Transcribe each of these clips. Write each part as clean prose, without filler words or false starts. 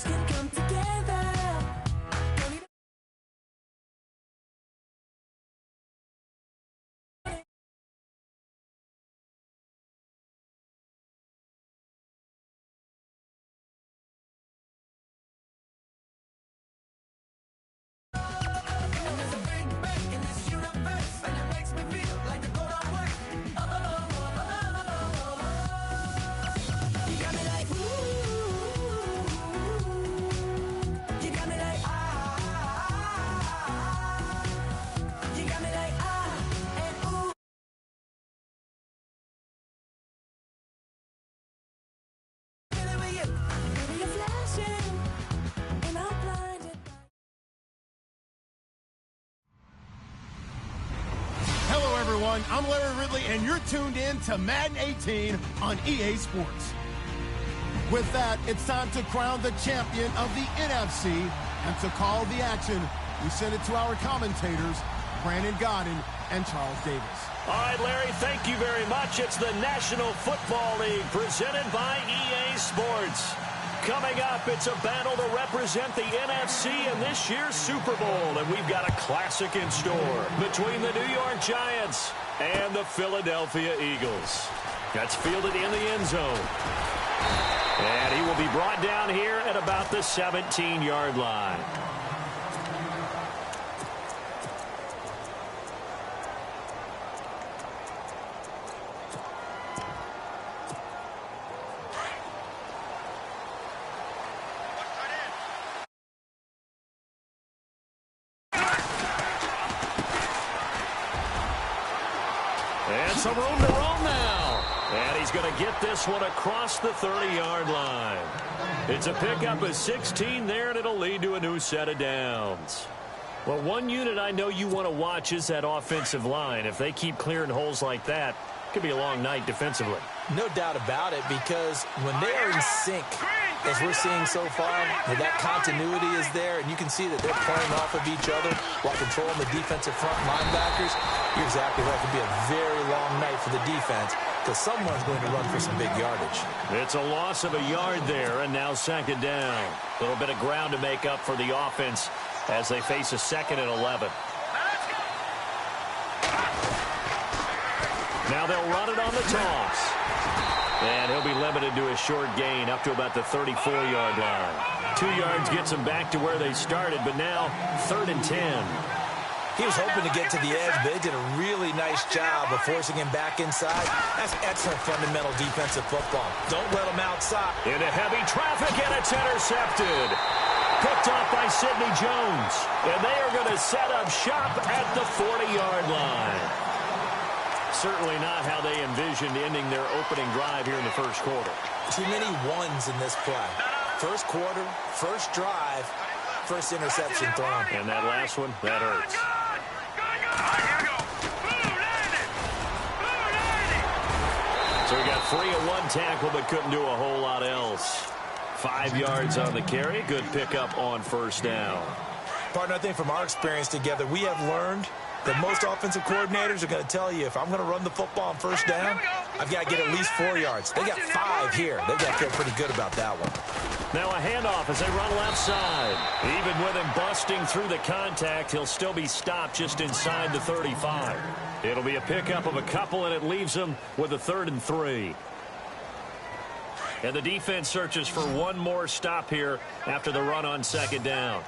can come together. Hello, everyone. I'm Larry Ridley, and you're tuned in to Madden 18 on EA Sports. With that, it's time to crown the champion of the NFC, and to call the action, we send it to our commentators, Brandon Godden and Charles Davis. All right, Larry, thank you very much. It's the National Football League presented by EA Sports. Coming up, it's a battle to represent the NFC in this year's Super Bowl, and we've got a classic in store between the New York Giants and the Philadelphia Eagles. That's fielded in the end zone. And he will be brought down here at about the 17-yard line. And some room to roam now. And he's going to get this one across the 30-yard line. It's a pickup of 16 there, and it'll lead to a new set of downs. Well, one unit I know you want to watch is that offensive line. If they keep clearing holes like that, it could be a long night defensively. No doubt about it, because when they are in sync, as we're seeing so far, that continuity is there, and you can see that they're playing off of each other while controlling the defensive front linebackers. You're exactly right. It could be a very long night for the defense because someone's going to run for some big yardage. It's a loss of a yard there, and now second down. A little bit of ground to make up for the offense as they face a 2nd and 11. Now they'll run it on the toss. And he'll be limited to a short gain up to about the 34-yard line. 2 yards gets them back to where they started, but now 3rd and 10. He was hoping to get to the edge, but they did a really nice job of forcing him back inside. That's excellent fundamental defensive football. Don't let him outside. Into heavy traffic, and it's intercepted. Picked off by Sidney Jones. And they are going to set up shop at the 40-yard line. Certainly not how they envisioned ending their opening drive here in the first quarter. Too many ones in this play. First quarter, first drive, first interception thrown. And that last one, that hurts. So we got 3 and 1 tackle, but couldn't do a whole lot else. 5 yards on the carry. Good pickup on first down. Partner, I think from our experience together, we have learned that most offensive coordinators are going to tell you, if I'm going to run the football on first down, I've got to get at least 4 yards. They got 5 here. They've got to feel pretty good about that one. Now a handoff as they run left side. Even with him busting through the contact, he'll still be stopped just inside the 35. It'll be a pickup of a couple, and it leaves them with a 3rd and 3. And the defense searches for one more stop here after the run on second down.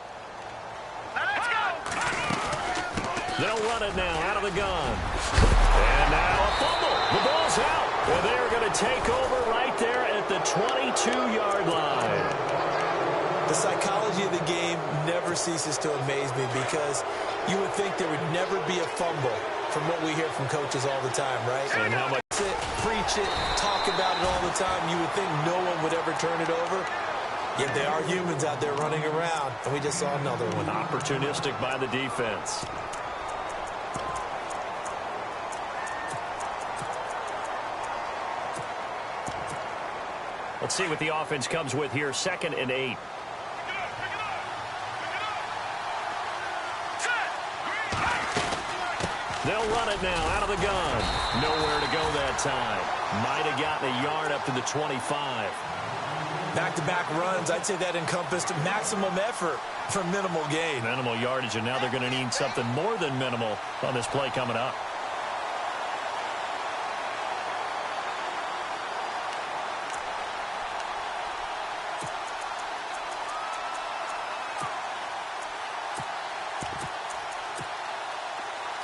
Let's go! They'll run it now out of the gun. And now a fumble. The ball's out. And they're going to take over right there at the 22-yard line. The psychology of the game never ceases to amaze me, because you would think there would never be a fumble from what we hear from coaches all the time, right? And how much it, preach it, talk about it all the time. You would think no one would ever turn it over. Yet there are humans out there running around, and we just saw another one. Opportunistic by the defense. Let's see what the offense comes with here. 2nd and 8. They'll run it now out of the gun. Nowhere to go that time. Might have gotten a yard up to the 25. Back-to-back runs, I'd say that encompassed maximum effort for minimal gain. Minimal yardage, and now they're going to need something more than minimal on this play coming up.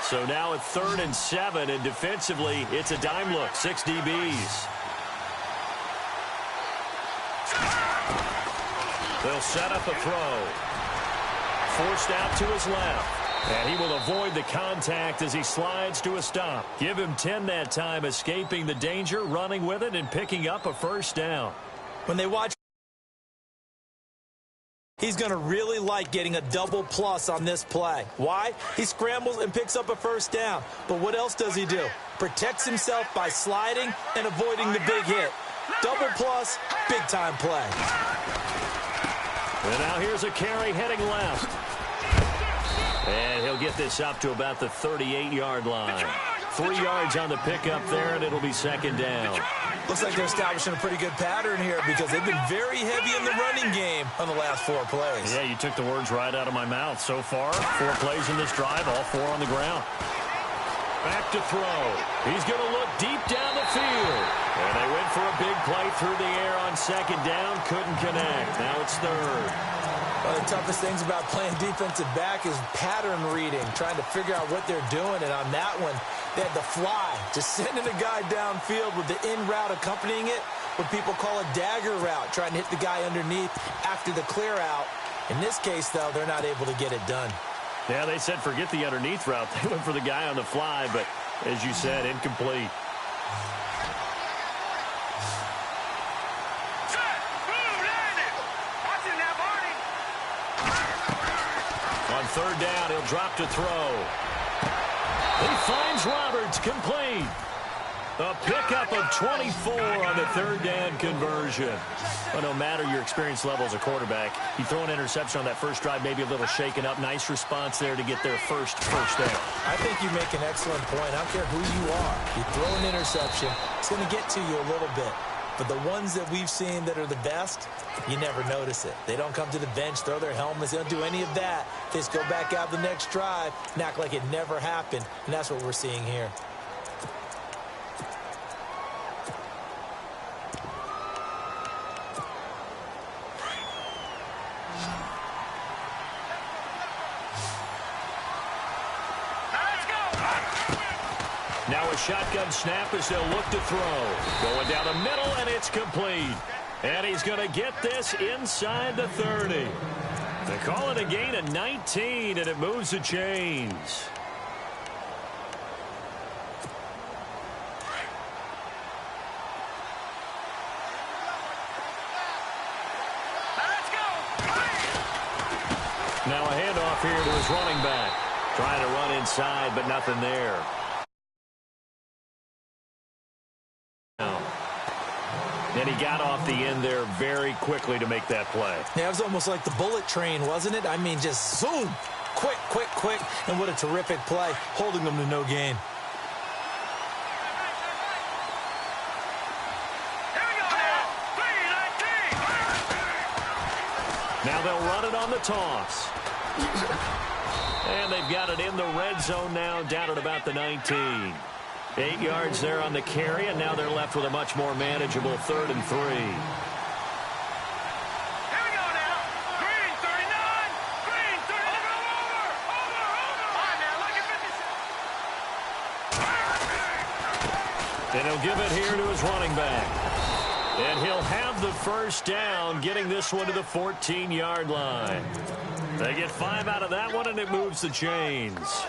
So now at 3rd and 7, and defensively, it's a dime look. 6 DBs. They'll set up a throw. Forced out to his left. And he will avoid the contact as he slides to a stop. Give him 10 that time, escaping the danger, running with it, and picking up a first down. When they watch, he's going to really like getting a double plus on this play. Why? He scrambles and picks up a first down. But what else does he do? Protects himself by sliding and avoiding the big hit. Double plus, big-time play. And now here's a carry heading left. And he'll get this up to about the 38-yard line. 3 yards on the pickup there, and it'll be 2nd down. Looks like they're establishing a pretty good pattern here because they've been very heavy in the running game on the last 4 plays. Yeah, you took the words right out of my mouth. So far, 4 plays in this drive, all 4 on the ground. Back to throw. He's going to look deep down the field. And they went for a big play through the air on 2nd down. Couldn't connect. Now it's 3rd. One of the toughest things about playing defensive back is pattern reading, trying to figure out what they're doing. And on that one, they had the fly, just sending a guy downfield with the in route accompanying it, what people call a dagger route, trying to hit the guy underneath after the clear out. In this case, though, they're not able to get it done. Yeah, they said forget the underneath route. They went for the guy on the fly, but as you said, incomplete. On 3rd down, he'll drop to throw. He finds Roberts, complete. A pickup of 24 on the 3rd down conversion. Well, no matter your experience level as a quarterback, you throw an interception on that first drive, maybe a little shaken up. Nice response there to get their first down. I think you make an excellent point. I don't care who you are. You throw an interception, it's going to get to you a little bit. But the ones that we've seen that are the best, you never notice it. They don't come to the bench, throw their helmets. They don't do any of that. They just go back out the next drive and act like it never happened. And that's what we're seeing here. Now a shotgun snap as they'll look to throw. Going down the middle, and it's complete. And he's going to get this inside the 30. They call it a gain of 19, and it moves the chains. Now a handoff here to his running back. Trying to run inside, but nothing there. And he got off the end there very quickly to make that play. Yeah, it was almost like the bullet train, wasn't it? I mean, just zoom. Quick, quick, quick. And what a terrific play, holding them to no gain. Now they'll run it on the toss. And they've got it in the red zone now, down at about the 19. 8 yards there on the carry, and now they're left with a much more manageable 3rd and 3. Here we go now. Green, 39. Green, 30. Over. Fine, now, look at 56. And he'll give it here to his running back. And he'll have the first down, getting this one to the 14-yard line. They get 5 out of that one, and it moves the chains.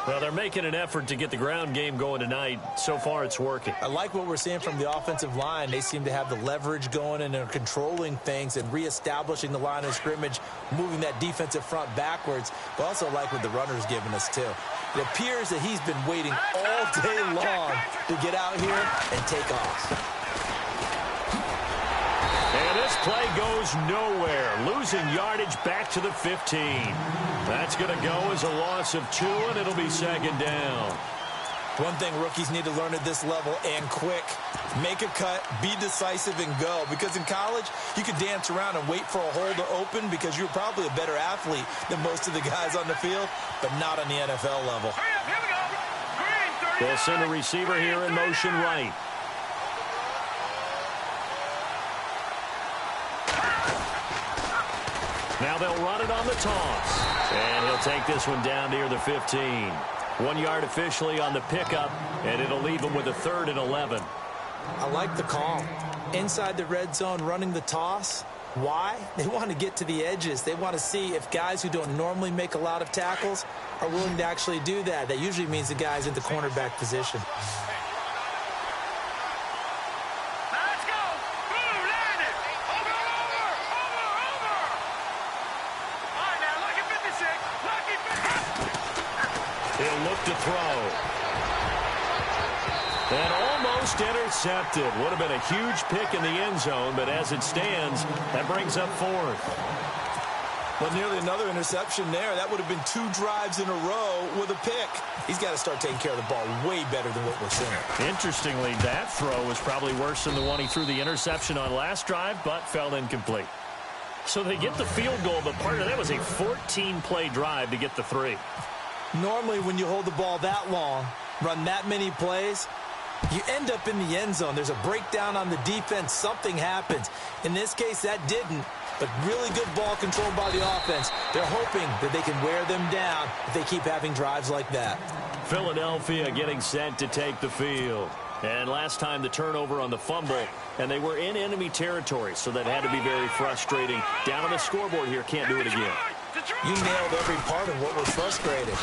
Well, they're making an effort to get the ground game going tonight. So far, it's working. I like what we're seeing from the offensive line. They seem to have the leverage going and are controlling things and reestablishing the line of scrimmage, moving that defensive front backwards. But also like what the runner's giving us, too. It appears that he's been waiting all day long to get out here and take off. And this play goes nowhere. Losing yardage back to the 15. That's going to go as a loss of 2, and it'll be 2nd down. One thing rookies need to learn at this level, and quick. Make a cut, be decisive, and go. Because in college, you could dance around and wait for a hole to open because you're probably a better athlete than most of the guys on the field, but not on the NFL level. They'll send a receiver here in motion right. Now they'll run it on the toss. And he'll take this one down near the 15. 1 yard officially on the pickup, and it'll leave him with a 3rd and 11. I like the call. Inside the red zone running the toss. Why? They want to get to the edges. They want to see if guys who don't normally make a lot of tackles are willing to actually do that. That usually means the guy's in the cornerback position. He'll look to throw. And almost intercepted. Would have been a huge pick in the end zone, but as it stands, that brings up 4th. Well, nearly another interception there. That would have been 2 drives in a row with a pick. He's got to start taking care of the ball way better than what we're seeing. Interestingly, that throw was probably worse than the one he threw the interception on last drive, but fell incomplete. So they get the field goal, but part of that was a 14-play drive to get the 3. Normally, when you hold the ball that long, run that many plays, you end up in the end zone. There's a breakdown on the defense. Something happens. In this case, that didn't, but really good ball control by the offense. They're hoping that they can wear them down if they keep having drives like that. Philadelphia getting set to take the field. And last time the turnover on the fumble, and they were in enemy territory, so that had to be very frustrating. Down on the scoreboard here, can't do it again. You nailed every part of what was frustrating.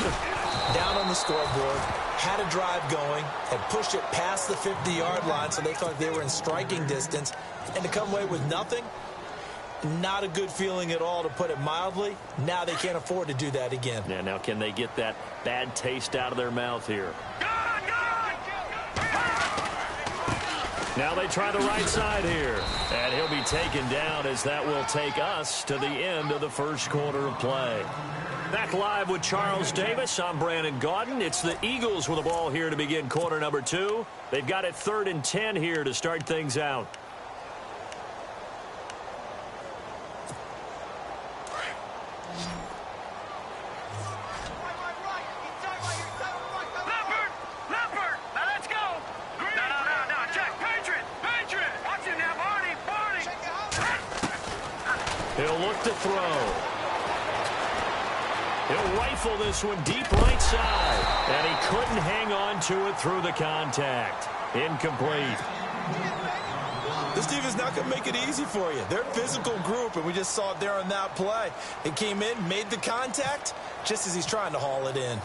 Down on the scoreboard, had a drive going, had pushed it past the 50-yard line so they thought they were in striking distance, and to come away with nothing, not a good feeling at all, to put it mildly. Now they can't afford to do that again. Yeah, now can they get that bad taste out of their mouth here? Now they try the right side here. And he'll be taken down as that will take us to the end of the first quarter of play. Back live with Charles Davis. I'm Brandon Gaudin. It's the Eagles with the ball here to begin quarter number 2. They've got it 3rd and 10 here to start things out. He'll look to throw. He'll rifle this one deep right side. And he couldn't hang on to it through the contact. Incomplete. This defense not going to make it easy for you. They're a physical group, and we just saw it there on that play. He came in, made the contact, just as he's trying to haul it in.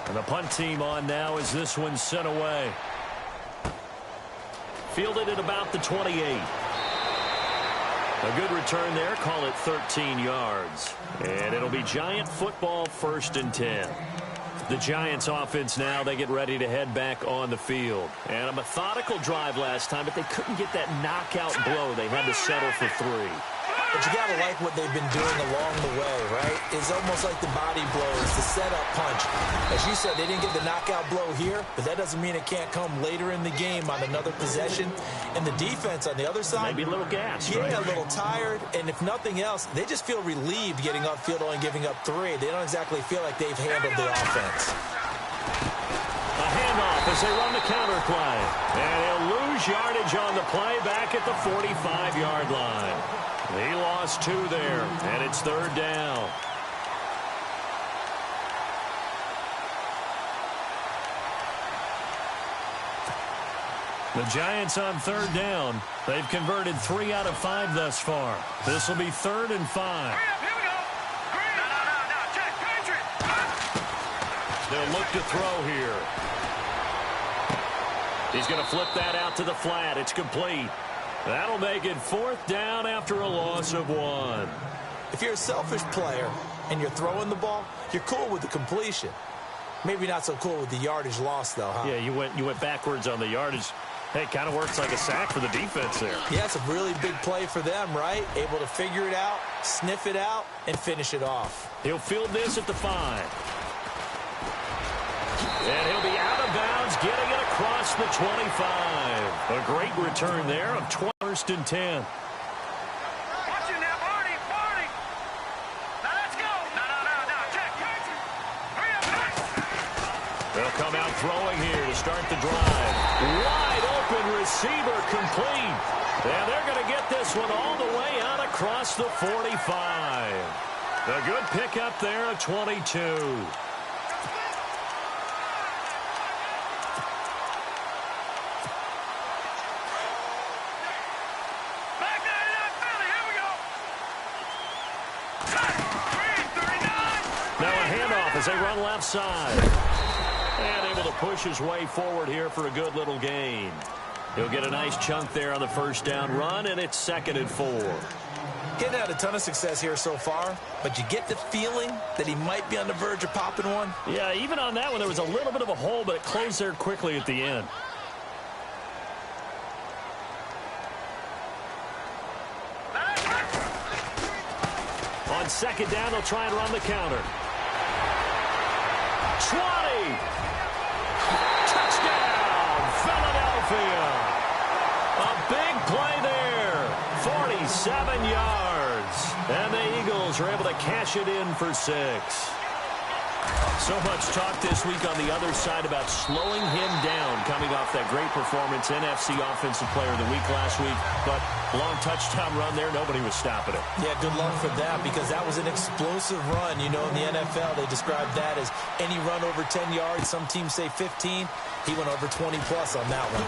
And the punt team on now as this one's sent away. Fielded at about the 28. A good return there. Call it 13 yards. And it'll be Giant football 1st and 10. The Giants offense now, they get ready to head back on the field. And a methodical drive last time, but they couldn't get that knockout blow. They had to settle for 3. But you got to like what they've been doing along the way, right? It's almost like the body blows, the setup punch. As you said, they didn't get the knockout blow here, but that doesn't mean it can't come later in the game on another possession. And the defense on the other side, maybe a little gassed, yeah, right? A little tired. And if nothing else, they just feel relieved getting upfield only giving up 3. They don't exactly feel like they've handled the offense. A handoff as they run the counter play. And he'll lose yardage on the play back at the 45-yard line. He lost 2 there, and it's 3rd down. The Giants on 3rd down. They've converted 3 out of 5 thus far. This will be 3rd and 5. They'll look to throw here. He's going to flip that out to the flat. It's complete. That'll make it 4th down after a loss of 1. If you're a selfish player and you're throwing the ball, you're cool with the completion. Maybe not so cool with the yardage loss, though, huh? Yeah, you went backwards on the yardage. Hey, kind of works like a sack for the defense there. Yeah, it's a really big play for them, right? Able to figure it out, sniff it out, and finish it off. He'll field this at the 5. And he'll be out of bounds, getting it across the 25. A great return there of 1st and 10. Watch it now, Marty. Now let's go. No. Check. Hurry up. They'll come out throwing here to start the drive. Wide open receiver complete. And they're going to get this one all the way out across the 45. A good pickup there of 22. As they run left side. And able to push his way forward here for a good little gain. He'll get a nice chunk there on the first down run, and it's 2nd and 4. Getting had a ton of success here so far, but you get the feeling that he might be on the verge of popping one. Yeah, even on that one, there was a little bit of a hole, but it closed there quickly at the end. On 2nd down, they'll try and run the counter. 20. Touchdown, Philadelphia. A big play there. 47 yards. And the Eagles are able to cash it in for 6. So much talk this week on the other side about slowing him down coming off that great performance, NFC Offensive Player of the Week last week. But long touchdown run there, nobody was stopping it. Yeah, good luck for that because that was an explosive run. You know, in the NFL, they described that as any run over 10 yards. Some teams say 15. He went over 20-plus on that one.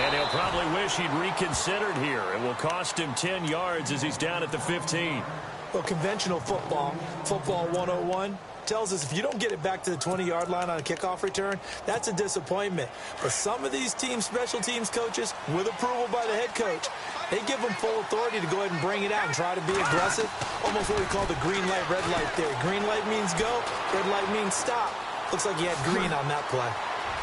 And he'll probably wish he'd reconsidered here. It will cost him 10 yards as he's down at the 15. Well, conventional football 101, tells us if you don't get it back to the 20-yard line on a kickoff return, that's a disappointment. But some of these teams, special teams coaches, with approval by the head coach, they give them full authority to go ahead and bring it out and try to be aggressive. Almost what we call the green light, red light theory. Green light means go, red light means stop. Looks like he had green on that play.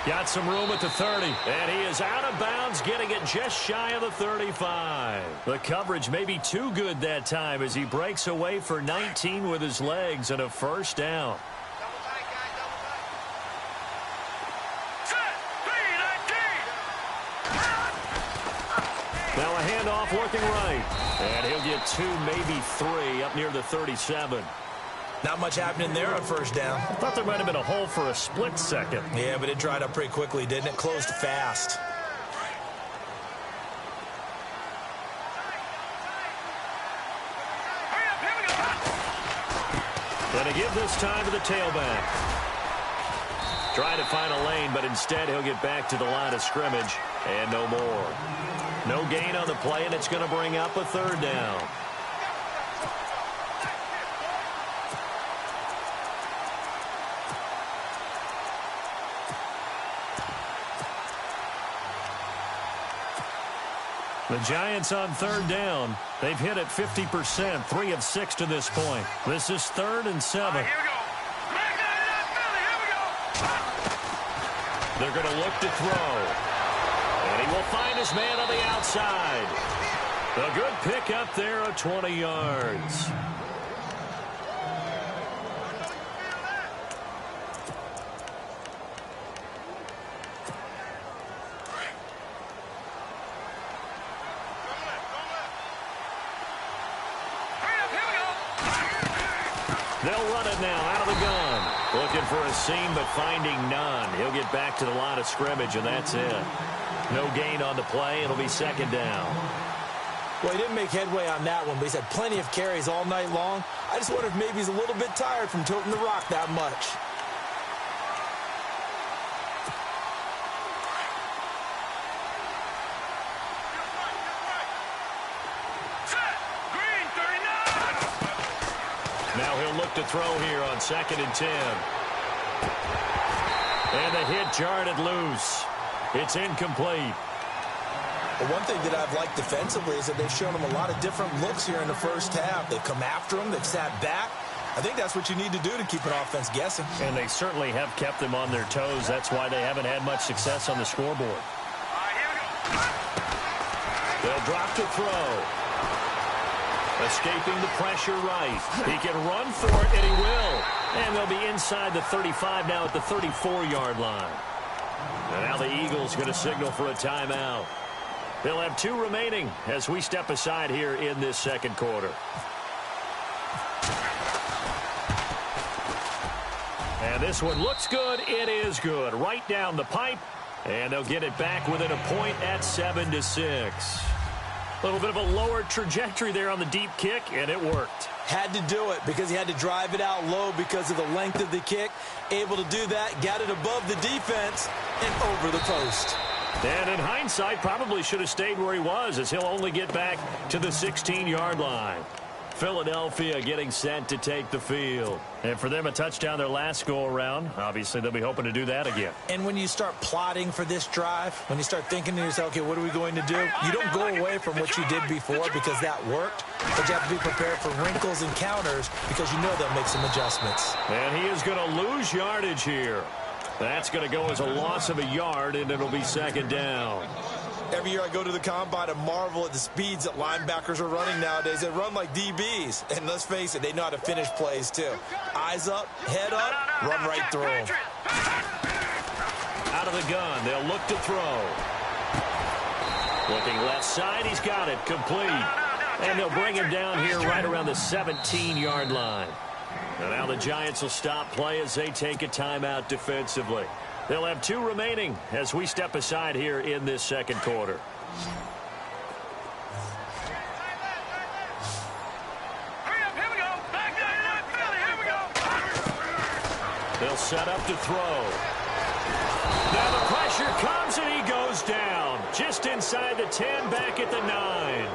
Got some room at the 30, and he is out of bounds, getting it just shy of the 35. The coverage may be too good that time as he breaks away for 19 with his legs and a first down. Now a handoff looking right, and he'll get 2, maybe 3 up near the 37. Not much happening there on first down. I thought there might have been a hole for a split second. Yeah, but it dried up pretty quickly, didn't it? Closed fast. Gonna give this time to the tailback. Trying to find a lane, but instead he'll get back to the line of scrimmage, and no more. No gain on the play, and it's going to bring up a 3rd down. The Giants on 3rd down. They've hit it 50%, 3 of 6 to this point. This is 3rd and 7. Here we go. Here we go. They're going to look to throw. And he will find his man on the outside. A good pick up there of 20 yards. They'll run it now out of the gun. Looking for a seam, but finding none. He'll get back to the line of scrimmage, and that's it. No gain on the play. It'll be 2nd down. Well, he didn't make headway on that one, but he's had plenty of carries all night long. I just wonder if maybe he's a little bit tired from toting the rock that much. Now he'll look to throw here on 2nd and 10. And the hit jarred it loose. It's incomplete. Well, one thing that I've liked defensively is that they've shown him a lot of different looks here in the first half. They've come after him. They've sat back. I think that's what you need to do to keep an offense guessing. And they certainly have kept them on their toes. That's why they haven't had much success on the scoreboard. They'll drop to throw. Escaping the pressure right. He can run for it, and he will. And they'll be inside the 35 now at the 34-yard line. And now the Eagles going to signal for a timeout. They'll have 2 remaining as we step aside here in this second quarter. And this one looks good. It is good. Right down the pipe. And they'll get it back within a point at 7-6. A little bit of a lower trajectory there on the deep kick, and it worked. Had to do it because he had to drive it out low because of the length of the kick. Able to do that, got it above the defense and over the post. And in hindsight, probably should have stayed where he was, as he'll only get back to the 16-yard line. Philadelphia getting set to take the field. And for them, a touchdown their last go-around. Obviously, they'll be hoping to do that again. And when you start plotting for this drive, when you start thinking to yourself, okay, what are we going to do? You don't go away from what you did before because that worked. But you have to be prepared for wrinkles and counters because you know they'll make some adjustments. And he is going to lose yardage here. That's going to go as a loss of a yard, and it'll be second down. Every year I go to the combine and marvel at the speeds that linebackers are running nowadays. They run like DBs. And let's face it, they know how to finish plays too. Eyes up, head up, run right through them. Out of the gun, they'll look to throw. Looking left side, he's got it, complete. And they'll bring him down here right around the 17-yard line. And now the Giants will stop play as they take a timeout defensively. They'll have 2 remaining as we step aside here in this second quarter. They'll set up to throw. Now the pressure comes and he goes down. Just inside the 10, back at the 9.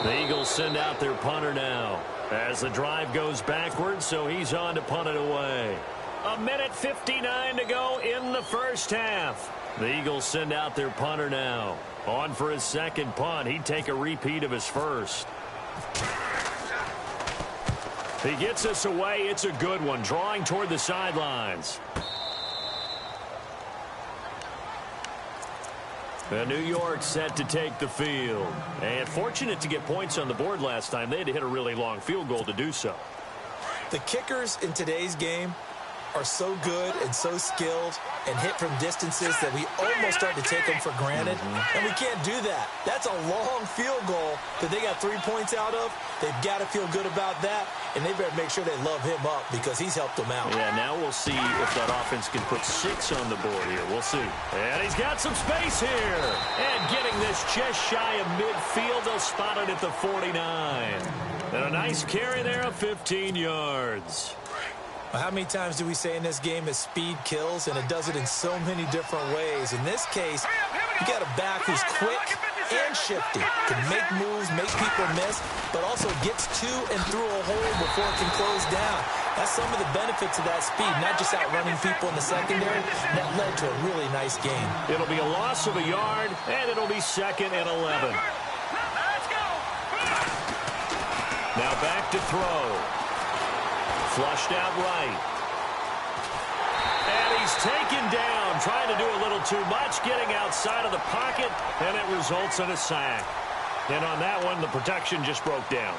The Eagles send out their punter now as the drive goes backwards, so he's on to punt it away. 1:59 to go in the first half. The Eagles send out their punter now. On for his second punt. He'd take a repeat of his first. He gets us away. It's a good one. Drawing toward the sidelines. And New York set to take the field. And fortunate to get points on the board last time. They had to hit a really long field goal to do so. The kickers in today's game are so good and so skilled and hit from distances that we almost start to take them for granted. And we can't do that. That's a long field goal that they got 3 points out of. They've got to feel good about that, and they better make sure they love him up because he's helped them out. Yeah, now we'll see if that offense can put 6 on the board here. We'll see. And he's got some space here. And getting this just shy of midfield, they'll spot it at the 49. And a nice carry there of 15 yards. How many times do we say in this game that speed kills, and it does it in so many different ways? In this case, you got a back who's quick and shifty, can make moves, make people miss, but also gets to and through a hole before it can close down. That's some of the benefits of that speed, not just outrunning people in the secondary. That led to a really nice game. It'll be a loss of a yard, and it'll be 2nd and 11. Now back to throw. Flushed out right. And he's taken down, trying to do a little too much, getting outside of the pocket, and it results in a sack. And on that one, the protection just broke down.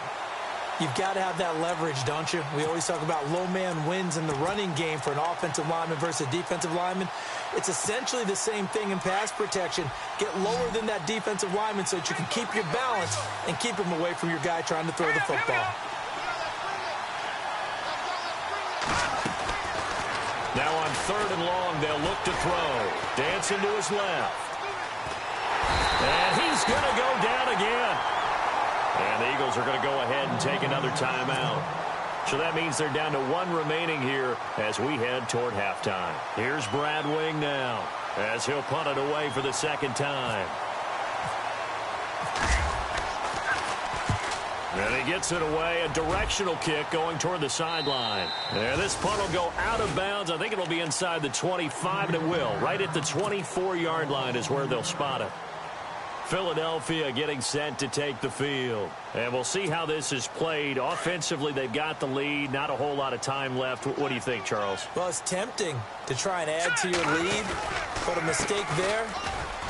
You've got to have that leverage, don't you? We always talk about low man wins in the running game for an offensive lineman versus a defensive lineman. It's essentially the same thing in pass protection. Get lower than that defensive lineman so that you can keep your balance and keep him away from your guy trying to throw the football. Now on 3rd and long, they'll look to throw. Dancing to his left. And he's going to go down again. And the Eagles are going to go ahead and take another timeout. So that means they're down to 1 remaining here as we head toward halftime. Here's Brad Wing now as he'll punt it away for the second time. And he gets it away, a directional kick going toward the sideline. And this punt will go out of bounds. I think it'll be inside the 25, and it will. Right at the 24-yard line is where they'll spot it. Philadelphia getting set to take the field. And we'll see how this is played. Offensively, they've got the lead. Not a whole lot of time left. What do you think, Charles? Well, it's tempting to try and add to your lead, but a mistake there,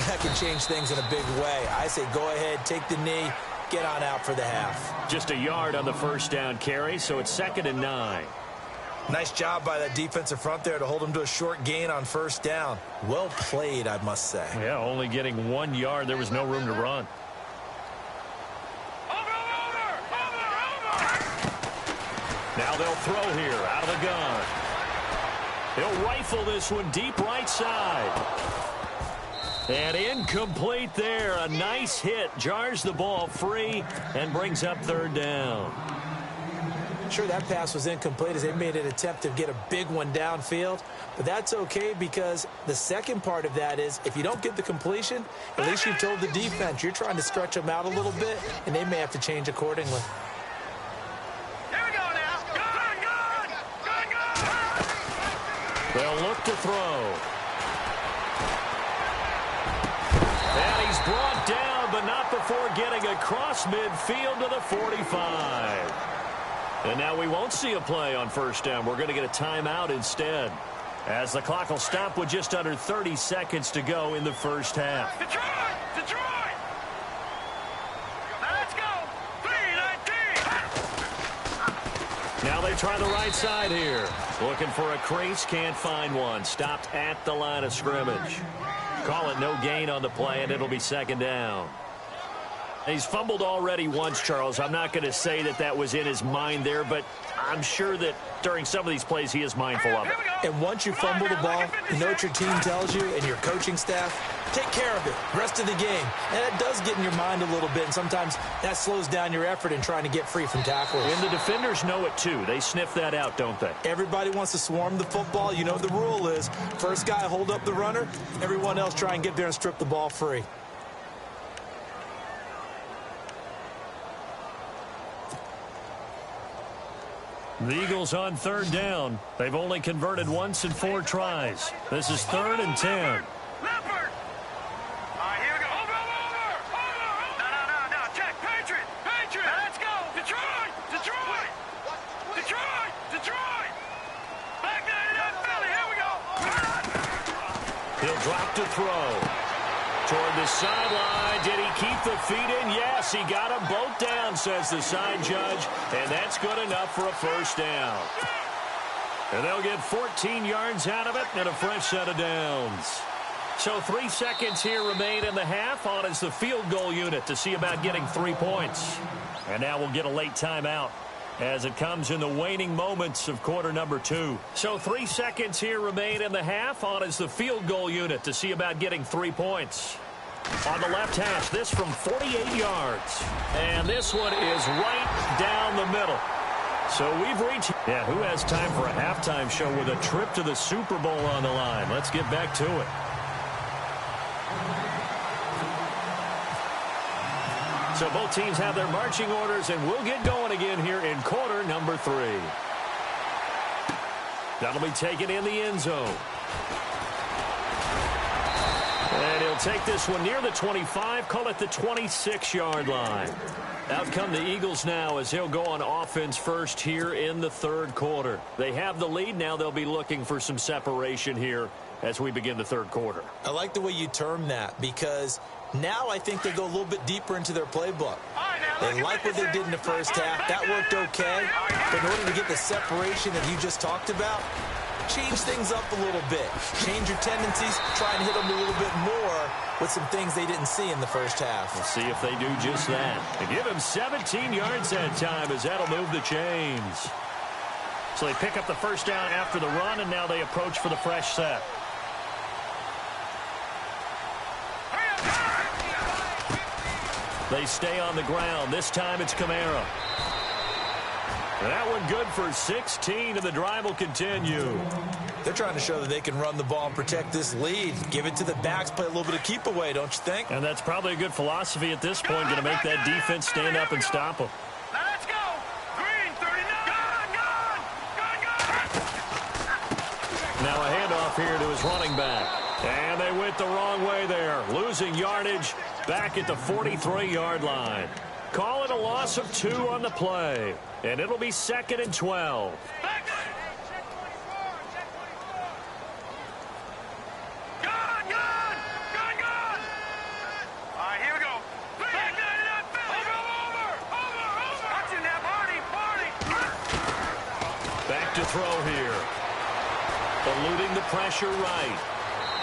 that can change things in a big way. I say go ahead, take the knee, get on out for the half. Just a yard on the first down carry, so it's 2nd and 9. Nice job by that defensive front there to hold him to a short gain on first down. Well played, I must say. Yeah, only getting 1 yard. There was no room to run. Now they'll throw here out of the gun. He'll rifle this one deep right side. And incomplete there. A nice hit. Jars the ball free and brings up third down. Sure, that pass was incomplete as they made an attempt to get a big one downfield. But that's okay because the second part of that is if you don't get the completion, at least you've told the defense you're trying to stretch them out a little bit, and they may have to change accordingly. Here we go now. Good. They'll look to throw. And he's brought down, but not before getting across midfield to the 45. And now we won't see a play on first down. We're going to get a timeout instead, as the clock will stop with just under 30 seconds to go in the first half. Detroit! Detroit! Now let's go. 3-19. Now they try the right side here. Looking for a crease, can't find one. Stopped at the line of scrimmage. Call it no gain on the play, and it'll be second down. He's fumbled already once, Charles. I'm not going to say that that was in his mind there, but I'm sure that during some of these plays he is mindful of it. And once you fumble the ball, you know what your team tells you and your coaching staff? Take care of it rest of the game. And it does get in your mind a little bit, and sometimes that slows down your effort in trying to get free from tackles. And the defenders know it too. They sniff that out, don't they? Everybody wants to swarm the football. You know the rule is first guy hold up the runner, everyone else try and get there and strip the ball free. The Eagles on third down. They've only converted once in 4 tries. This is 3rd and 10. Leopard! All right, here we go. Over. No. Check. Patriot. Now let's go. Detroit. Back there in Philly. Here we go. He'll drop to throw. Toward the sideline. Did he keep the feet in? Yes, he got them both down, says the side judge. And that's good enough for a first down. And they'll get 14 yards out of it and a fresh set of downs. So 3 seconds here remain in the half. On is the field goal unit to see about getting 3 points. And now we'll get a late timeout as it comes in the waning moments of quarter number 2. So 3 seconds here remain in the half. On is the field goal unit to see about getting 3 points. On the left hash, this from 48 yards. And this one is right down the middle. So we've reached... Yeah, who has time for a halftime show with a trip to the Super Bowl on the line? Let's get back to it. So both teams have their marching orders, and we'll get going again here in quarter number 3. That'll be taken in the end zone. And he'll take this one near the 25, call it the 26-yard line. Out come the Eagles now as they'll go on offense first here in the 3rd quarter. They have the lead. Now they'll be looking for some separation here as we begin the 3rd quarter. I like the way you term that because now I think they go a little bit deeper into their playbook. They like what they did in the first half. That worked okay. But in order to get the separation that you just talked about, change things up a little bit. Change your tendencies. Try and hit them a little bit more with some things they didn't see in the first half. We'll see if they do just that. And give him 17 yards that time as that'll move the chains. So they pick up the first down after the run, and now they approach for the fresh set. They stay on the ground. This time it's Kamara. That one good for 16, and the drive will continue. They're trying to show that they can run the ball and protect this lead. Give it to the backs, play a little bit of keep away, don't you think? And that's probably a good philosophy at this point, going to make that defense stand up and stop them. Now let's go. Green, 39. Now a handoff here to his running back. And they went the wrong way there. Losing yardage back at the 43-yard line. Call it a loss of 2 on the play. And it'll be 2nd and 12. to throw here. Eluding the pressure right.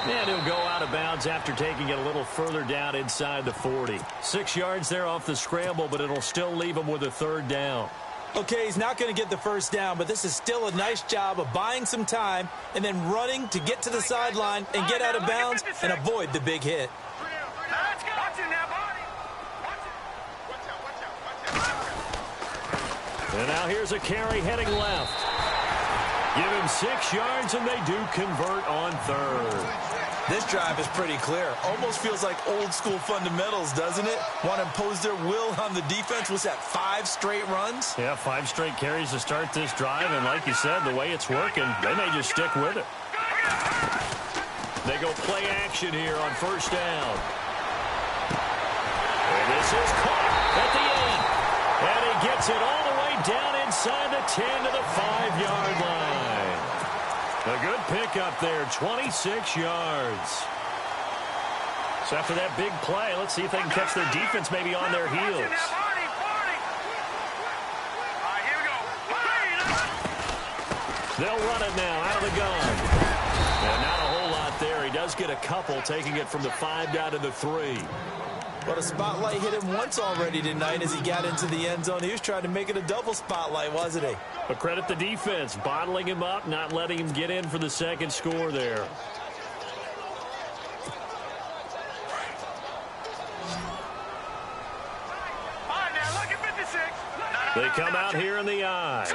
And he'll go out of bounds after taking it a little further down inside the 40. 6 yards there off the scramble, but it'll still leave him with a third down. Okay, he's not going to get the first down, but this is still a nice job of buying some time and then running to get to the sideline and get out of bounds and avoid the big hit. And now here's a carry heading left. Give him 6 yards, and they do convert on third. This drive is pretty clear. Almost feels like old-school fundamentals, doesn't it? Want to impose their will on the defense. Was that 5 straight runs? Yeah, 5 straight carries to start this drive, and like you said, the way it's working, they may just stick with it. They go play action here on first down. And this is caught at the end. And he gets it all the way down inside the 10 to the 5-yard line. A good pickup there, 26 yards. So after that big play, let's see if they can catch their defense maybe on their heels. They'll run it now out of the gun. And not a whole lot there. He does get a couple, taking it from the 5 down to the 3. But a spotlight hit him once already tonight as he got into the end zone. He was trying to make it a double spotlight, wasn't he? But credit the defense, bottling him up, not letting him get in for the second score there. They come out here in the eye.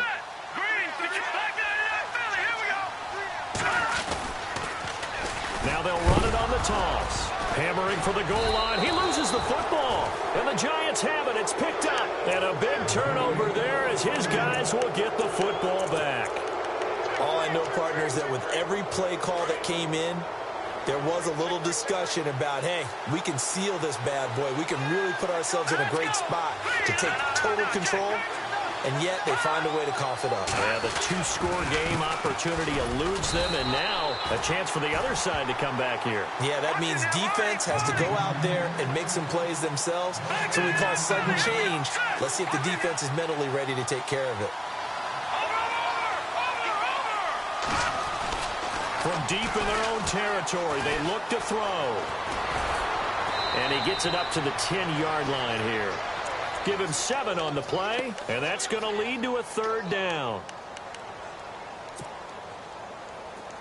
Now they'll run it on the toss. Hammering for the goal line. He loses the football. And the Giants have it. It's picked up. And a big turnover there as his guys will get the football back. All I know, partners, that with every play call that came in, there was a little discussion about, hey, we can seal this bad boy. We can really put ourselves in a great spot to take total control. And yet they find a way to cough it up. Yeah, the 2-score game opportunity eludes them, and now a chance for the other side to come back here. Yeah, that means defense has to go out there and make some plays themselves. So we call sudden change. Let's see if the defense is mentally ready to take care of it. From deep in their own territory, they look to throw. And he gets it up to the 10-yard line here. Give him 7 on the play, and that's going to lead to a third down.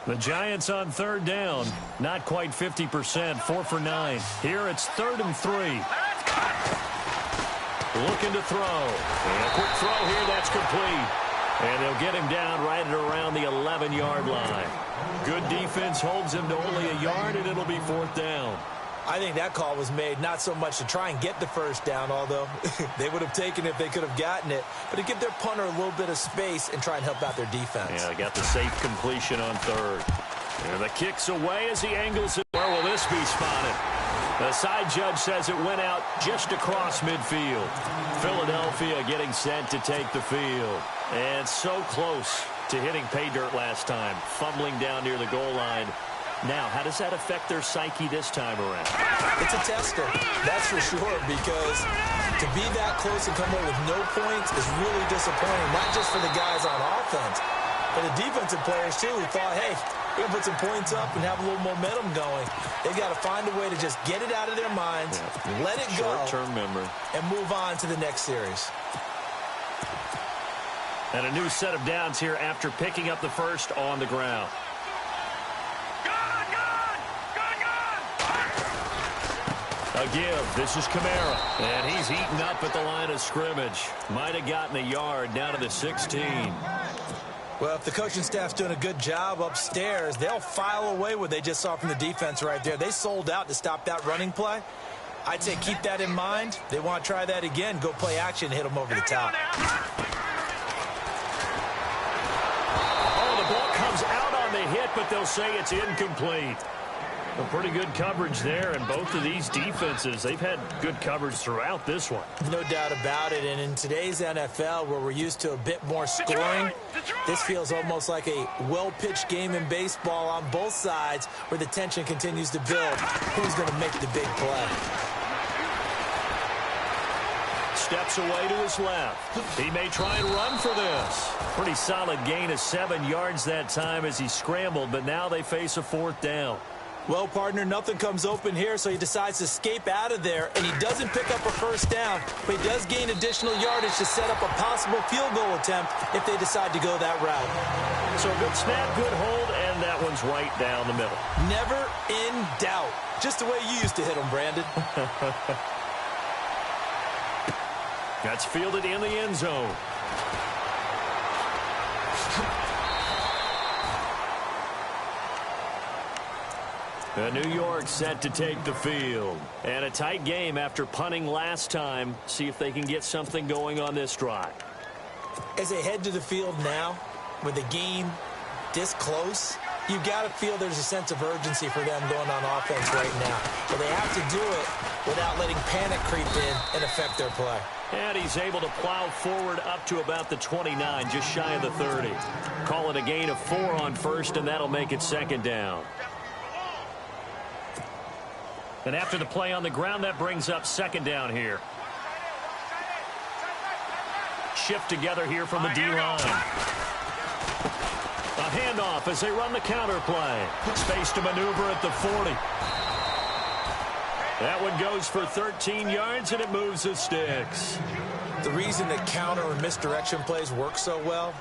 The Giants on third down, not quite 50%, 4 for 9. Here it's 3rd and 3. Looking to throw. And a quick throw here, that's complete. And they'll get him down right at around the 11-yard line. Good defense holds him to only a yard, and it'll be 4th down. I think that call was made not so much to try and get the first down, although they would have taken it if they could have gotten it, but to give their punter a little bit of space and try and help out their defense. Yeah, they got the safe completion on 3rd. And the kick's away as he angles it. Where will this be spotted? The side judge says it went out just across midfield. Philadelphia getting set to take the field. And so close to hitting pay dirt last time, fumbling down near the goal line. Now, how does that affect their psyche this time around? It's a tester, that's for sure, because to be that close and come away with no points is really disappointing, not just for the guys on offense, but the defensive players, too, who thought, hey, we're going to put some points up and have a little momentum going. They've got to find a way to just get it out of their minds, let it go, short-term memory, and move on to the next series. And a new set of downs here after picking up the first on the ground. A give. This is Kamara. And he's eaten up at the line of scrimmage. Might have gotten a yard down to the 16. Well, if the coaching staff's doing a good job upstairs, they'll file away what they just saw from the defense right there. They sold out to stop that running play. I'd say keep that in mind. They want to try that again. Go play action and hit them over the top. Oh, the ball comes out on the hit, but they'll say it's incomplete. A pretty good coverage there, and both of these defenses, they've had good coverage throughout this one. No doubt about it, and in today's NFL, where we're used to a bit more scoring, this feels almost like a well-pitched game in baseball on both sides, where the tension continues to build. Who's going to make the big play? steps away to his left. He may try and run for this. Pretty solid gain of 7 yards that time as he scrambled, but now they face a 4th down. Well, partner, nothing comes open here, so he decides to escape out of there, and he doesn't pick up a 1st down, but he does gain additional yardage to set up a possible field goal attempt if they decide to go that route. So good snap, good hold, and that one's right down the middle. Never in doubt. Just the way you used to hit them, Brandon. That's fielded in the end zone. New York set to take the field. And a tight game after punting last time. See if they can get something going on this drive. As they head to the field now, with the game this close, you've got to feel there's a sense of urgency for them going on offense right now. But they have to do it without letting panic creep in and affect their play. And he's able to plow forward up to about the 29, just shy of the 30. Call it a gain of 4 on 1st, and that'll make it 2nd down. And after the play on the ground, that brings up 2nd down here. Shift together here from the D-line. A handoff as they run the counter play. Space to maneuver at the 40. That one goes for 13 yards, and it moves the sticks. The reason that counter or misdirection plays work so well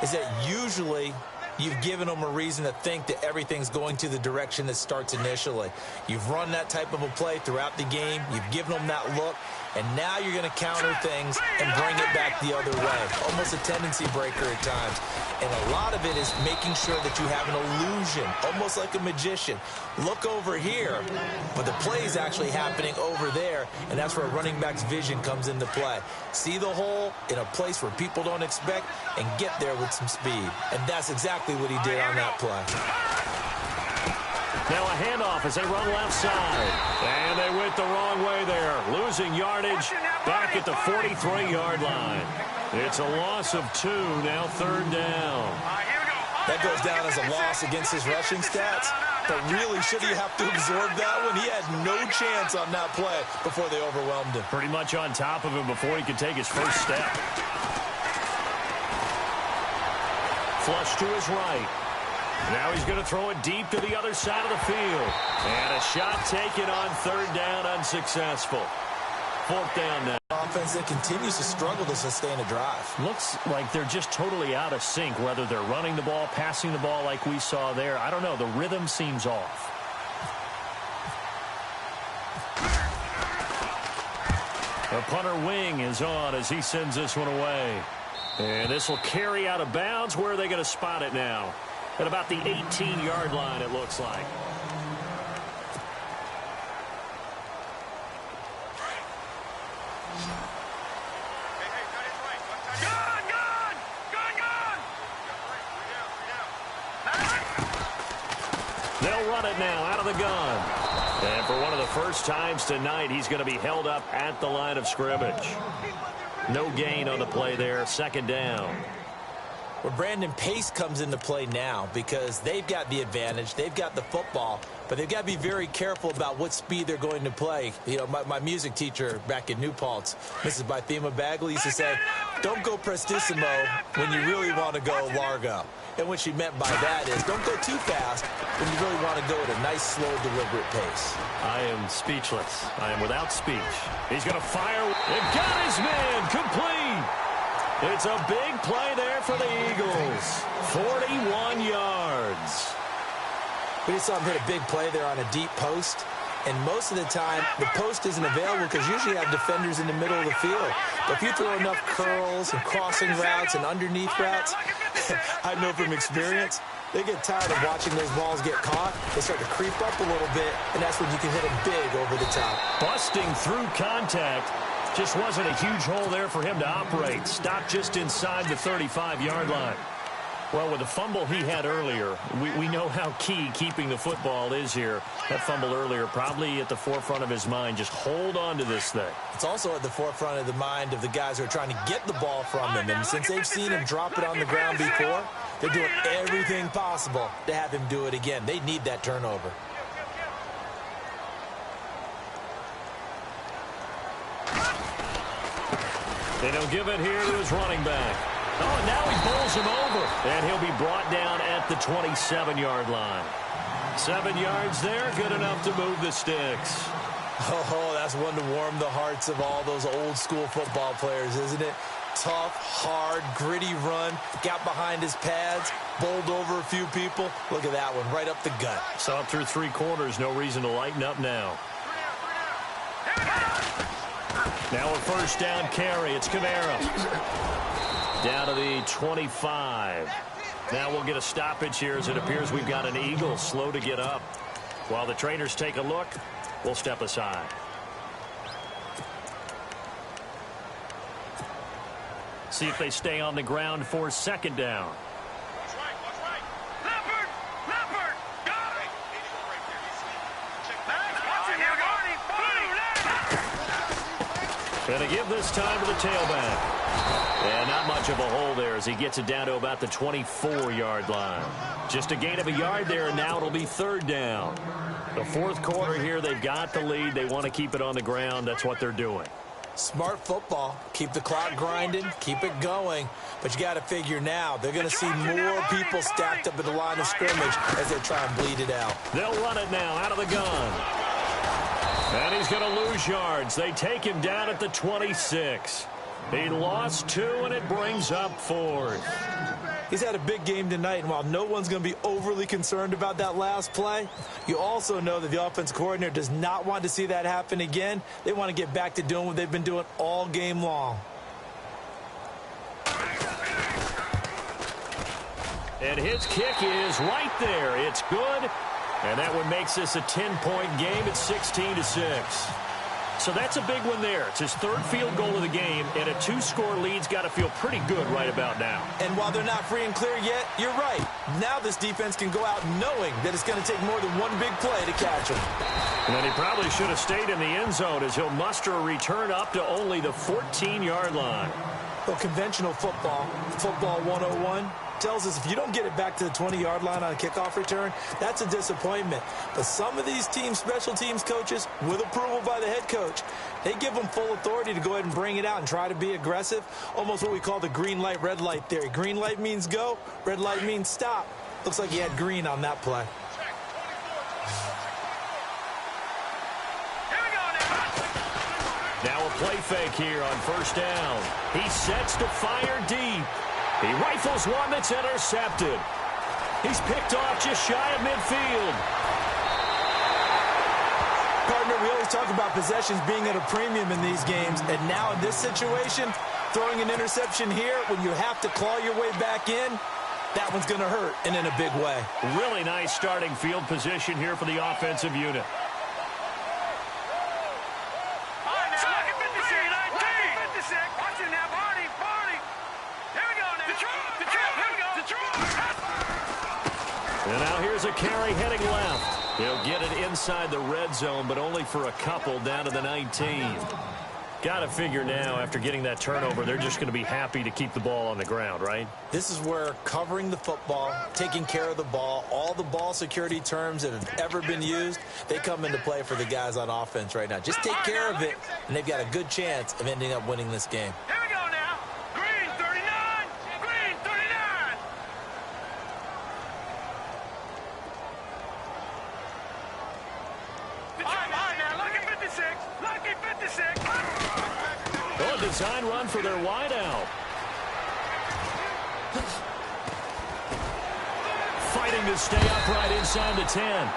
is that usually you've given them a reason to think that everything's going to the direction that starts initially. You've run that type of a play throughout the game. You've given them that look. And now you're going to counter things and bring it back the other way. Almost a tendency breaker at times. And a lot of it is making sure that you have an illusion, almost like a magician. Look over here, but the play is actually happening over there, and that's where a running back's vision comes into play. See the hole in a place where people don't expect and get there with some speed. And that's exactly what he did on that play. Now a handoff as they run left side. And they went the wrong way there. Losing yardage back at the 43-yard line. It's a loss of 2, now 3rd down. That goes down as a loss against his rushing stats. But really, should he have to absorb that one? He had no chance on that play before they overwhelmed him. Pretty much on top of him before he could take his first step. Flush to his right. Now he's going to throw it deep to the other side of the field. And a shot taken on 3rd down, unsuccessful. 4th down now. Offense that continues to struggle to sustain a drive. Looks like they're just totally out of sync, whether they're running the ball, passing the ball like we saw there. I don't know. The rhythm seems off. The punter wing is on as he sends this one away. And this will carry out of bounds. Where are they going to spot it now? At about the 18-yard line, it looks like. They'll run it now out of the gun. And for one of the first times tonight, he's going to be held up at the line of scrimmage. No gain on the play there, 2nd down. Well, Brandon, pace comes into play now because they've got the advantage. They've got the football, but they've got to be very careful about what speed they're going to play. You know, my music teacher back in New Paltz, Mrs. Bythema Bagley, used to say, don't go prestissimo when you really want to go largo. And what she meant by that is don't go too fast when you really want to go at a nice, slow, deliberate pace. I am speechless. I am without speech. He's going to fire. They've got his man complete. It's a big play there for the Eagles. 41 yards. We just saw him hit a big play there on a deep post. And most of the time, the post isn't available because usually you have defenders in the middle of the field. But if you throw enough curls and crossing routes and underneath routes, I know from experience, they get tired of watching those balls get caught. They start to creep up a little bit, and that's when you can hit them big over the top. Busting through contact. Just wasn't a huge hole there for him to operate. Stopped just inside the 35-yard line. Well, with the fumble he had earlier, we know how key keeping the football is here. That fumble earlier probably at the forefront of his mind. Just hold on to this thing. It's also at the forefront of the mind of the guys who are trying to get the ball from him. And since they've seen him drop it on the ground before, they're doing everything possible to have him do it again. They need that turnover. And he'll give it here to his running back. Oh, and now he bowls him over. And he'll be brought down at the 27-yard line. 7 yards there, good enough to move the sticks. Oh, that's one to warm the hearts of all those old-school football players, isn't it? Tough, hard, gritty run, got behind his pads, bowled over a few people. Look at that one, right up the gut. Saw it through 3 quarters, no reason to lighten up now. Now a first down carry, it's Kamara. Down to the 25. Now we'll get a stoppage here as it appears we've got an Eagle slow to get up. While the trainers take a look, we'll step aside. See if they stay on the ground for second down. Watch right. Leopard! Got it! Going to give this time to the tailback. And not much of a hole there as he gets it down to about the 24-yard line. Just a gain of a yard there, and now it'll be third down. The fourth quarter here, they've got the lead. They want to keep it on the ground. That's what they're doing. Smart football. Keep the clock grinding. Keep it going. But you got to figure now, they're going to see more people stacked up at the line of scrimmage as they try and bleed it out. They'll run it now out of the gun. And he's going to lose yards. They take him down at the 26. He lost 2, and it brings up 4th. He's had a big game tonight, and while no one's going to be overly concerned about that last play, you also know that the offense coordinator does not want to see that happen again. They want to get back to doing what they've been doing all game long. And his kick is right there. It's good. And that one makes this a 10-point game at 16-6. So that's a big one there. It's his 3rd field goal of the game, and a 2-score lead's got to feel pretty good right about now. And while they're not free and clear yet, you're right. Now this defense can go out knowing that it's going to take more than one big play to catch him. And then he probably should have stayed in the end zone as he'll muster a return up to only the 14-yard line. Well, conventional football 101, tells us if you don't get it back to the 20-yard line on a kickoff return, that's a disappointment. But some of these team special teams coaches, with approval by the head coach, they give them full authority to go ahead and bring it out and try to be aggressive, almost what we call the green light, red light theory. Green light means go, red light means stop. Looks like he had green on that play. Now a play fake here on first down. He sets to fire deep. He rifles one that's intercepted. He's picked off just shy of midfield. Partner, we always talk about possessions being at a premium in these games, and now in this situation, throwing an interception here when you have to claw your way back in, that one's going to hurt, and in a big way. Really nice starting field position here for the offensive unit. And now here's a carry heading left. He'll get it inside the red zone, but only for a couple down to the 19. Got to figure now, after getting that turnover, they're just going to be happy to keep the ball on the ground, right? This is where covering the football, taking care of the ball, all the ball security terms that have ever been used, they come into play for the guys on offense right now. Just take care of it, and they've got a good chance of ending up winning this game. Here we go now. Green 39. Green 39. All right, now, lucky 56. Lucky 56. Oh, design run for their wideout. Fighting to stay upright inside the 10.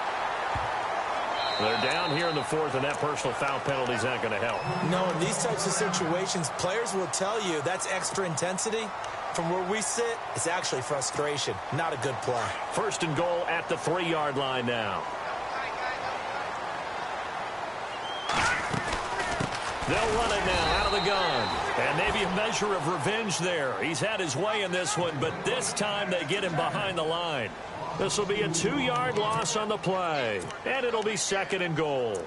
They're down here in the 4th, and that personal foul penalty is not going to help. No, in these types of situations, players will tell you that's extra intensity. From where we sit, it's actually frustration. Not a good play. First and goal at the 3-yard line now. They'll run it now out of the gun. And maybe a measure of revenge there. He's had his way in this one, but this time they get him behind the line. This will be a 2-yard loss on the play. And it'll be second and goal.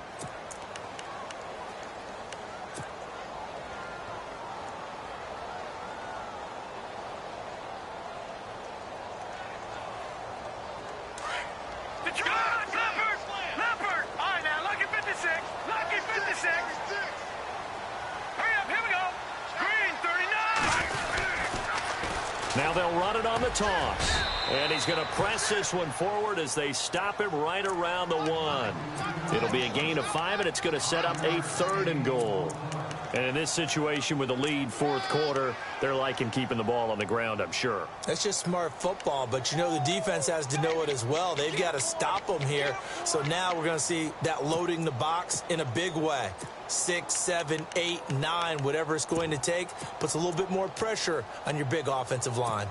Leopard. All right, now, lucky 56. Lucky 56. Hurry up, here we go. Green 39. Now they'll run it on the toss. And he's going to press this one forward as they stop him right around the 1. It'll be a gain of 5, and it's going to set up a 3rd and goal. And in this situation with a lead 4th quarter, they're liking keeping the ball on the ground, I'm sure. That's just smart football, but you know the defense has to know it as well. They've got to stop them here. So now we're going to see that loading the box in a big way. 6, 7, 8, 9, whatever it's going to take, puts a little bit more pressure on your big offensive line.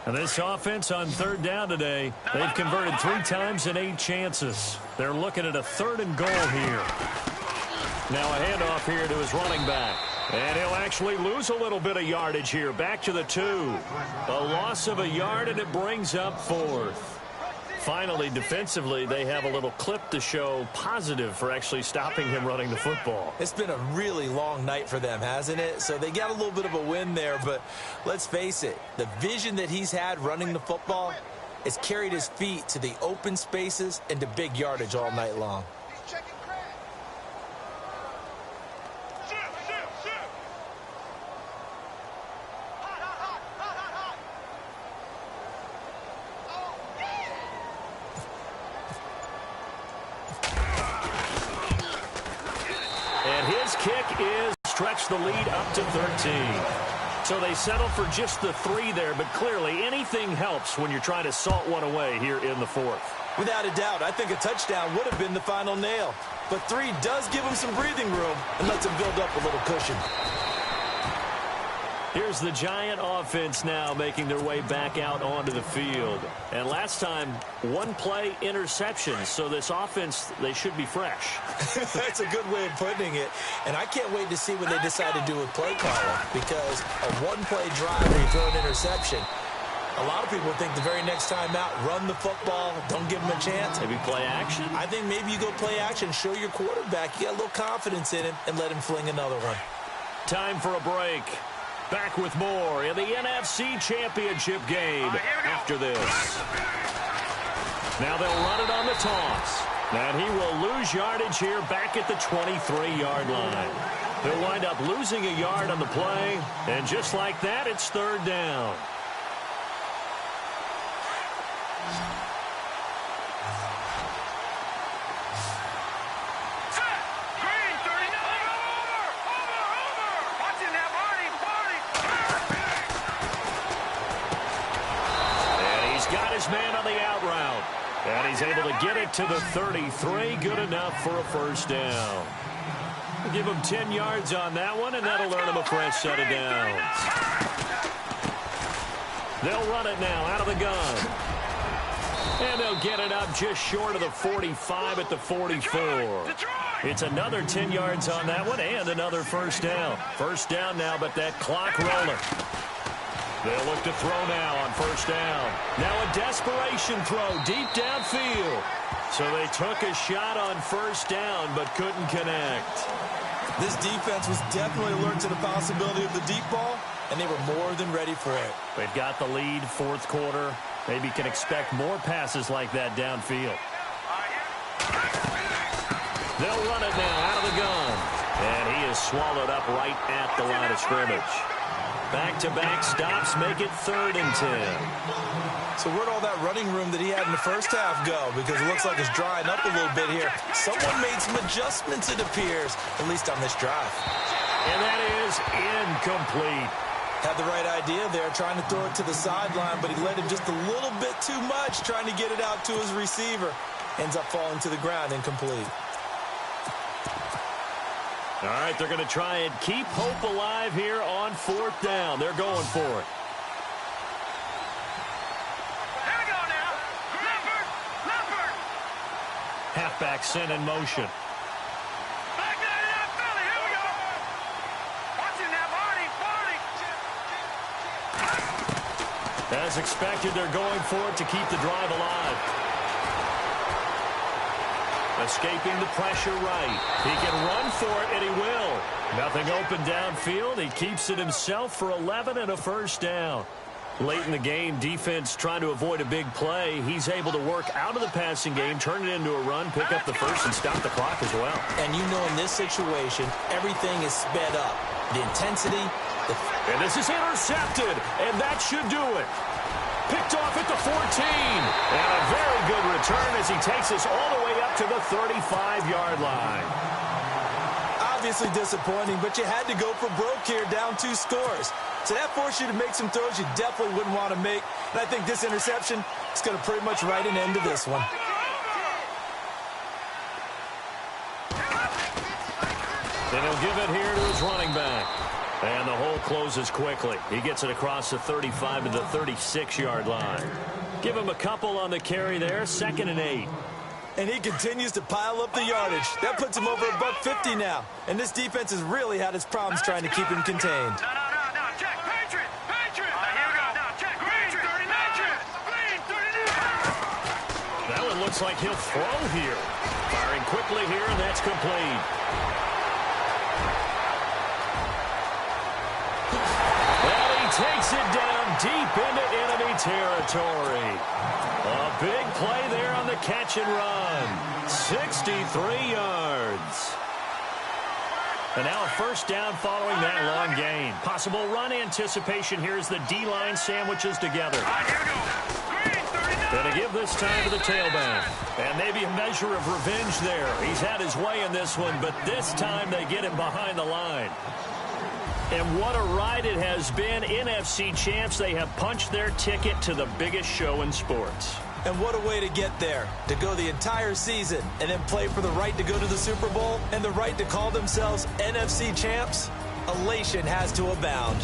And this offense on 3rd down today, they've converted 3 times in 8 chances. They're looking at a 3rd and goal here. Now a handoff here to his running back. And he'll actually lose a little bit of yardage here. Back to the 2. A loss of a yard, and it brings up 4th. Finally, defensively, they have a little clip to show positive for actually stopping him running the football. It's been a really long night for them, hasn't it? So they got a little bit of a win there, but let's face it, the vision that he's had running the football has carried his feet to the open spaces and to big yardage all night long. Kick is stretch the lead up to 13. So they settle for just the 3 there, but clearly anything helps when you're trying to salt one away here in the 4th. Without a doubt, I think a touchdown would have been the final nail. But 3 does give them some breathing room and lets them build up a little cushion. Here's the Giant offense now making their way back out onto the field. And last time, 1-play interception. So this offense, they should be fresh. That's a good way of putting it. And I can't wait to see what they decide to do with play calling. Because a 1-play drive where you throw an interception, a lot of people think the very next time out, run the football, don't give them a chance. Maybe play action? I think maybe you go play action, show your quarterback you got a little confidence in him, and let him fling another one. Time for a break. Back with more in the NFC Championship game after this. Now they'll run it on the toss. And he will lose yardage here back at the 23-yard line. He'll wind up losing a yard on the play. And just like that, it's 3rd down. Man on the out route. And he's able to get it to the 33. Good enough for a 1st down. We'll give him 10 yards on that one, and that'll earn him a fresh set of downs. They'll run it now out of the gun. And they'll get it up just short of the 45 at the 44. It's another 10 yards on that one and another 1st down. 1st down now, but that clock rolling. They'll look to throw now on 1st down. Now a desperation throw deep downfield. So they took a shot on 1st down but couldn't connect. This defense was definitely alert to the possibility of the deep ball, and they were more than ready for it. They've got the lead 4th quarter. Maybe can expect more passes like that downfield. They'll run it now out of the gun. And he is swallowed up right at the line of scrimmage. Back-to-back stops make it 3rd and 10. So where'd all that running room that he had in the first half go? Because it looks like it's drying up a little bit here. Someone made some adjustments, it appears, at least on this drive. And that is incomplete. Had the right idea there, trying to throw it to the sideline, but he led him just a little bit too much, trying to get it out to his receiver. Ends up falling to the ground, incomplete. All right, they're going to try and keep hope alive here on 4th down. They're going for it. Here we go now. Leopard. Halfback sent in motion. Back there, Philly. Here we go. Watching that, Marty. As expected, they're going for it to keep the drive alive. Escaping the pressure right. He can run for it, and he will. Nothing open downfield. He keeps it himself for 11 and a 1st down. Late in the game, defense trying to avoid a big play. He's able to work out of the passing game, turn it into a run, pick up the 1st, and stop the clock as well. And you know in this situation, everything is sped up. The intensity, And this is intercepted, and that should do it. Picked off at the 14. And a very good return as he takes us all the way up to the 35-yard line. Obviously disappointing, but you had to go for broke here, down 2 scores. So that forced you to make some throws you definitely wouldn't want to make. And I think this interception is going to pretty much write an end to this one. And he'll give it here to his running back. And the hole closes quickly. He gets it across the 35 to the 36-yard line. Give him a couple on the carry there, 2nd and 8. And he continues to pile up the yardage. That puts him over $150 now. And this defense has really had its problems trying to keep him contained. No, check, Patriot! Here we go. Now, check, Patriot! That one looks like he'll throw here. Firing quickly here, and that's complete. Well, he takes it down deep into enemy territory. A big play there on the catch and run. 63 yards. And now a first down following that long gain. Possible run anticipation here as the D-line sandwiches together. Going to give this time to the tailback. And maybe a measure of revenge there. He's had his way in this one, but this time they get him behind the line. And what a ride it has been. NFC champs, they have punched their ticket to the biggest show in sports. And what a way to get there, to go the entire season and then play for the right to go to the Super Bowl and the right to call themselves NFC champs. Elation has to abound.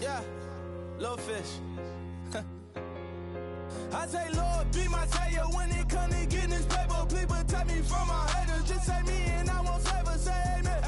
Yeah, little fish. I say, Lord, be my savior when it comes to getting this paper. Please protect me from my haters. Just say me and I won't flavor. Say amen.